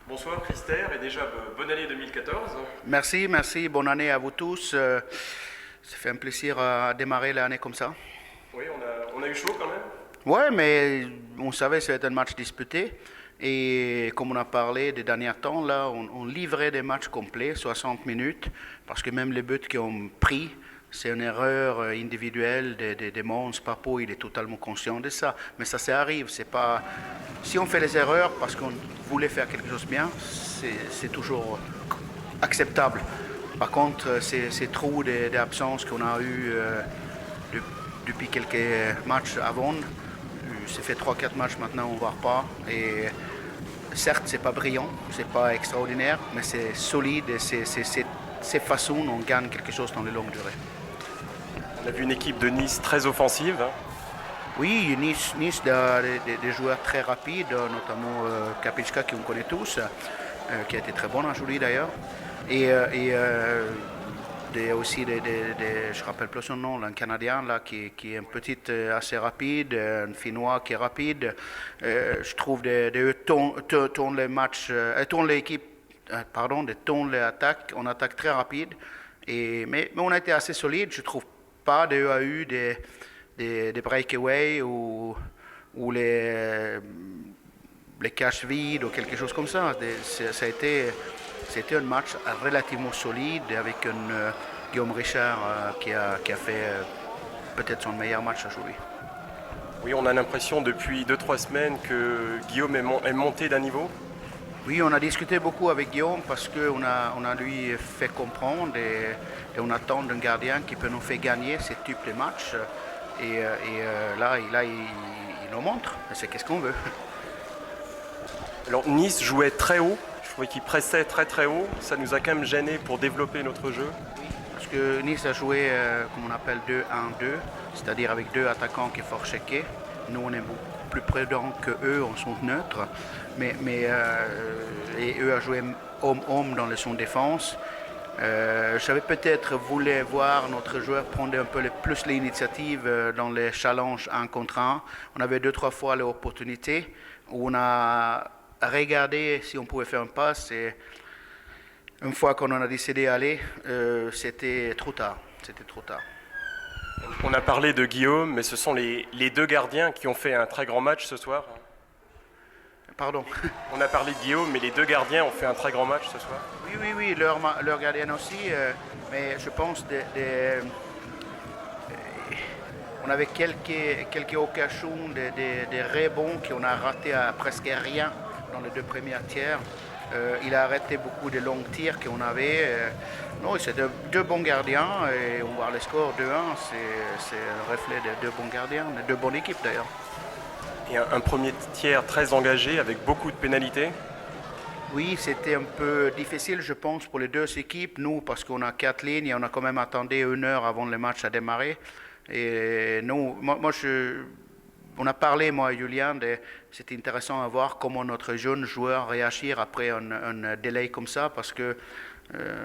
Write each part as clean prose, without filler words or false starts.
Bonsoir Christère et déjà bonne année 2014. Merci, merci. Bonne année à vous tous. Ça fait un plaisir à démarrer l'année comme ça. Oui, on a eu chaud quand même. Ouais, mais on savait que c'était un match disputé. Et comme on a parlé des derniers temps, là, on livrait des matchs complets, 60 minutes, parce que même les buts qu'ils ont pris, c'est une erreur individuelle des monstres. Papo, il est totalement conscient de ça. Mais ça arrive. C'est pas... Si on fait les erreurs parce qu'on voulait faire quelque chose de bien, c'est toujours acceptable. Par contre, ces trous d'absence qu'on a eu de- depuis quelques matchs avant, c'est fait 3-4 matchs maintenant, on ne voit pas. Et certes, c'est pas brillant, c'est pas extraordinaire, mais c'est solide et c'est façon on gagne quelque chose dans les longues durées. On a vu une équipe de Nice très offensive, hein. Oui, Nice a des joueurs très rapides, notamment Kapitschka, qu'on connaît tous, qui a été très bon aujourd'hui d'ailleurs. Et aussi je ne rappelle plus son nom, un Canadien là, qui est un petit assez rapide, un Finnois qui est rapide. Je trouve tournent les matchs, tournent l'équipe, pardon, tournent les attaques, on attaque très rapide. Mais on a été assez solide, je trouve pas de EAU des breakaways ou les caches vides ou quelque chose comme ça. C'était un match relativement solide avec un Guillaume Richard qui a fait peut-être son meilleur match aujourd'hui. Oui, on a l'impression depuis 2-3 semaines que Guillaume est monté d'un niveau. Oui, on a discuté beaucoup avec Guillaume parce on a lui fait comprendre et on attend d'un gardien qui peut nous faire gagner ce type de match. Là, il nous montre. C'est qu'est-ce qu'on veut. Alors Nice jouait très haut, je trouvais qu'il pressait très très haut. Ça nous a quand même gêné pour développer notre jeu. Parce que Nice a joué, comme on appelle, 2-1-2, c'est-à-dire avec deux attaquants qui font checker. Nous, on est beaucoup plus prudents que eux, on sont neutres. Et eux ont joué homme-homme dans le son défense. J'avais peut-être voulu voir notre joueur prendre un peu plus l'initiative dans les challenges 1 contre 1. On avait 2-3 fois l'opportunité où on a regardé si on pouvait faire un passe. Et une fois qu'on en a décidé d'aller, c'était trop tard. C'était trop tard. On a parlé de Guillaume, mais ce sont les deux gardiens qui ont fait un très grand match ce soir. Pardon. On a parlé de Guillaume, mais les deux gardiens ont fait un très grand match ce soir. Oui, leur gardien aussi. Mais je pense on avait quelques occasions de rebonds qu'on a raté à presque rien dans les deux premiers tiers. Il a arrêté beaucoup de longs tirs qu'on avait. Non, c'est deux bons gardiens et on voit le score 2-1. C'est le reflet de deux bons gardiens, de deux bonnes équipes d'ailleurs. Et un premier tiers très engagé avec beaucoup de pénalités. Oui, c'était un peu difficile, je pense, pour les deux équipes. Nous, parce qu'on a 4 lignes et on a quand même attendu 1 heure avant le match à démarrer. Et nous, on a parlé, moi et Julien, c'était intéressant à voir comment notre jeune joueur réagit après un délai comme ça, parce que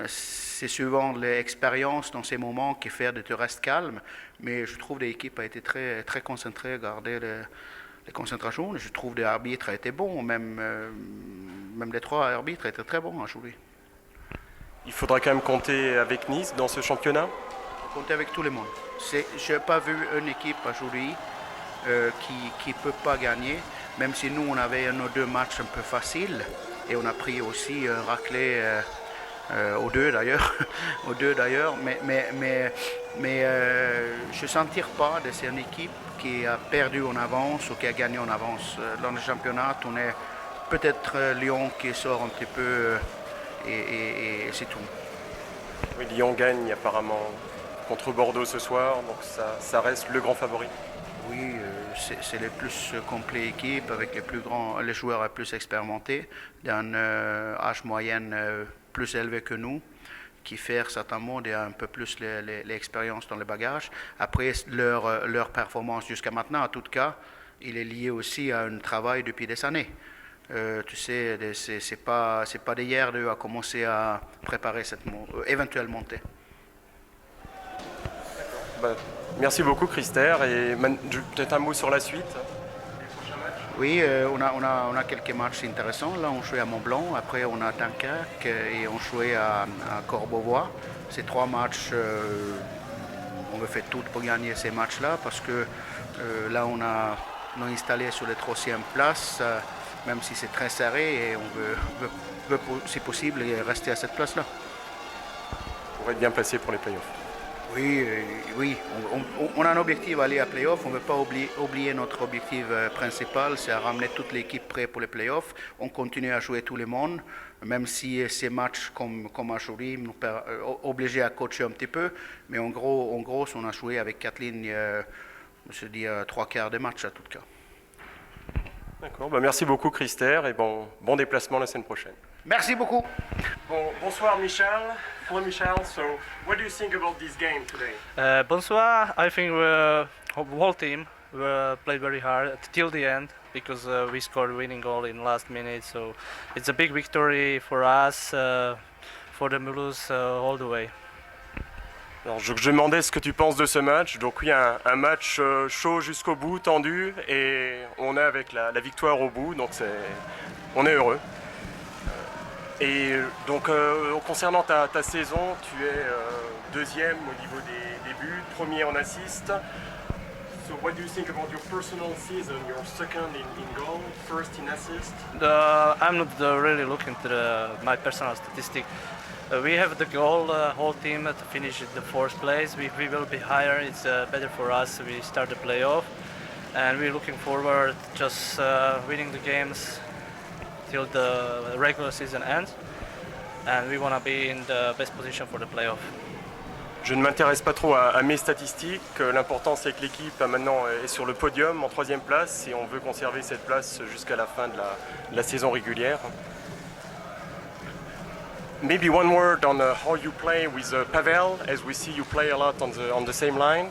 c'est souvent l'expérience dans ces moments qui fait que tu restes calme. Mais je trouve que l'équipe a été très, très concentrée à garder les concentrations. Je trouve que l'arbitre a été bon, même les 3 arbitres étaient très bons aujourd'hui. Il faudra quand même compter avec Nice dans ce championnat. Compter avec tout le monde. Je n'ai pas vu une équipe aujourd'hui qui ne peut pas gagner, même si nous on avait nos 2 matchs un peu faciles et on a pris aussi un raclé aux deux d'ailleurs, mais je ne sentir pas de c'est une équipe qui a perdu en avance ou qui a gagné en avance. Dans le championnat, on est peut-être Lyon qui sort un petit peu et c'est tout. Oui, Lyon gagne apparemment contre Bordeaux ce soir, donc ça reste le grand favori. Oui, c'est le plus complet équipe avec les joueurs les plus expérimentés, d'un âge moyenne plus élevé que nous, qui fait certainement un peu plus l'expérience dans le bagage. Après, leur performance jusqu'à maintenant, en tout cas, il est lié aussi à un travail depuis des années. Tu sais, c'est pas d'hier d'eux à commencer à préparer cette éventuelle montée. Bah, merci beaucoup Christère et peut-être un mot sur la suite. Oui, on a quelques matchs intéressants. Là, on jouait à Mont-Blanc, après on a Dunkerque et on jouait à Courbevoie. Ces 3 matchs, on veut faire tout pour gagner ces matchs-là parce que là, on est installé sur la 3e place, même si c'est très serré et veut, si possible, rester à cette place-là. Pour être bien placé pour les playoffs. Oui, oui. On a un objectif à aller à playoff. On ne veut pas oublier notre objectif principal, c'est à ramener toute l'équipe prête pour les playoffs. On continue à jouer tout le monde, même si ces matchs comme aujourd'hui nous obligés à coacher un petit peu. Mais en gros, on a joué avec 4 lignes, je dis 3/4 des matchs à tout cas. D'accord, merci beaucoup Christer et bon déplacement la semaine prochaine. Merci beaucoup. Bonsoir Michel. Hello Michel. So, what do you think about this game today? Bonsoir. I think the whole team played very hard till the end because we scored winning goal in last minute. So it's a big victory for us, for the Mulhouse all the way. Alors, je demandais ce que tu penses de ce match. Donc oui, un match chaud jusqu'au bout, tendu, et on est avec la victoire au bout, donc on est heureux. Et donc concernant ta saison, tu es deuxième au niveau des buts, premier en assist. So what do you think about your personal season? You're second in goal, first in assist. I'm not really looking to my personal statistic. We have the goal, whole team to finish in the 4th place. We will be higher. It's better for us. We start the playoff, and we're looking forward just winning the games till the regular season ends, and we want to be in the best position for the playoff. Je ne m'intéresse pas trop à mes statistiques. L'important c'est que l'équipe maintenant est sur le podium en 3e place et on veut conserver cette place jusqu'à la fin de la saison régulière. Maybe one word on how you play with Pavel, as we see you play a lot on the same line.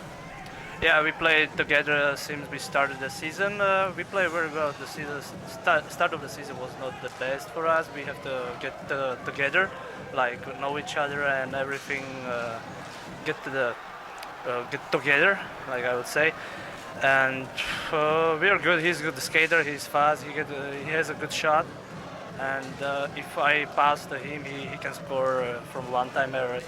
Yeah, we played together since we started the season. We play very well. The season, start of the season was not the best for us. We have to get together, like know each other and everything. Get together, like I would say. And we are good. He's a good skater. He's fast. He has a good shot. And if I pass to him, he can score from one-timer.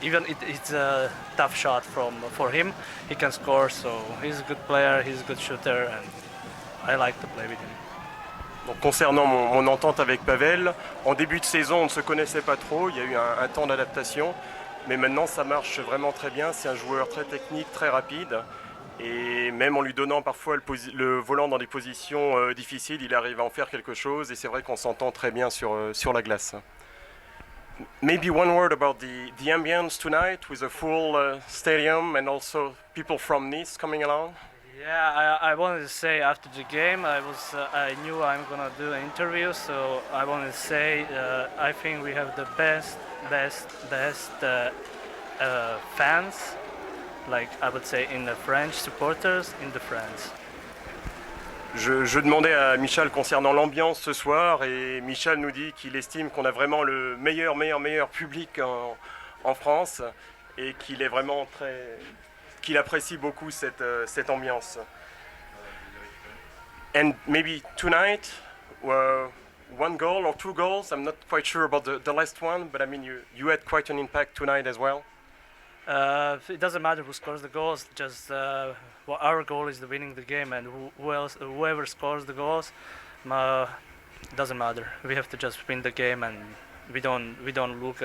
Even if it's a tough shot for him, he can score. So he's a good player. He's a good shooter, and I like to play with him. Donc, concernant mon entente avec Pavel, en début de saison, on ne se connaissait pas trop. Il y a eu un temps d'adaptation, mais maintenant ça marche vraiment très bien. C'est un joueur très technique, très rapide. Et même en lui donnant parfois le volant dans des positions difficiles, il arrive à en faire quelque chose et c'est vrai qu'on s'entend très bien sur la glace. Maybe one word about the ambience tonight with a full stadium and also people from Nice coming along. Yeah, I wanted to say after the game, I knew I'm gonna do an interview, so I wanted to say I think we have the best fans. Like I would say in the French supporters in the France. Je demandais à Michel concernant l'ambiance ce soir et Michel nous dit qu'il estime qu'on a vraiment le meilleur public en France et qu'il est vraiment qu'il apprécie beaucoup cette ambiance. And maybe tonight, one goal or 2 goals. I'm not quite sure about the last one, but I mean you had quite an impact tonight as well. It doesn't matter who scores the goals. Just our goal is winning the game, and whoever scores the goals, doesn't matter. We have to just win the game, and we don't look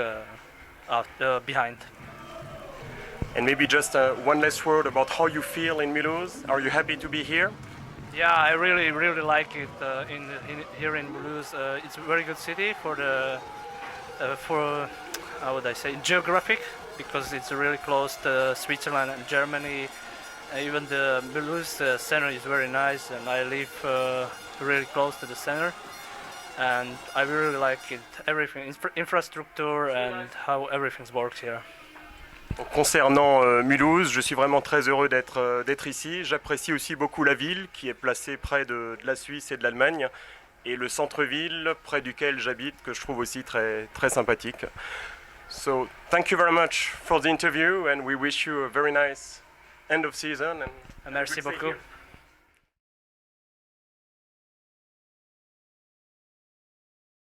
behind. And maybe just one last word about how you feel in Mulhouse. Are you happy to be here? Yeah, I really like it here in Mulhouse. It's a very good city for how would I say, geographic, because it's really close to Switzerland and Germany. Even the Mulhouse center is very nice, and I live really close to the center. And I really like it, everything, infrastructure and how everything works here. Concernant Mulhouse, je suis vraiment très heureux d'être ici. J'apprécie aussi beaucoup la ville qui est placée près de la Suisse et de l'Allemagne et le centre-ville près duquel j'habite que je trouve aussi très, très sympathique. So thank you very much for the interview and we wish you a very nice end of season. Merci beaucoup.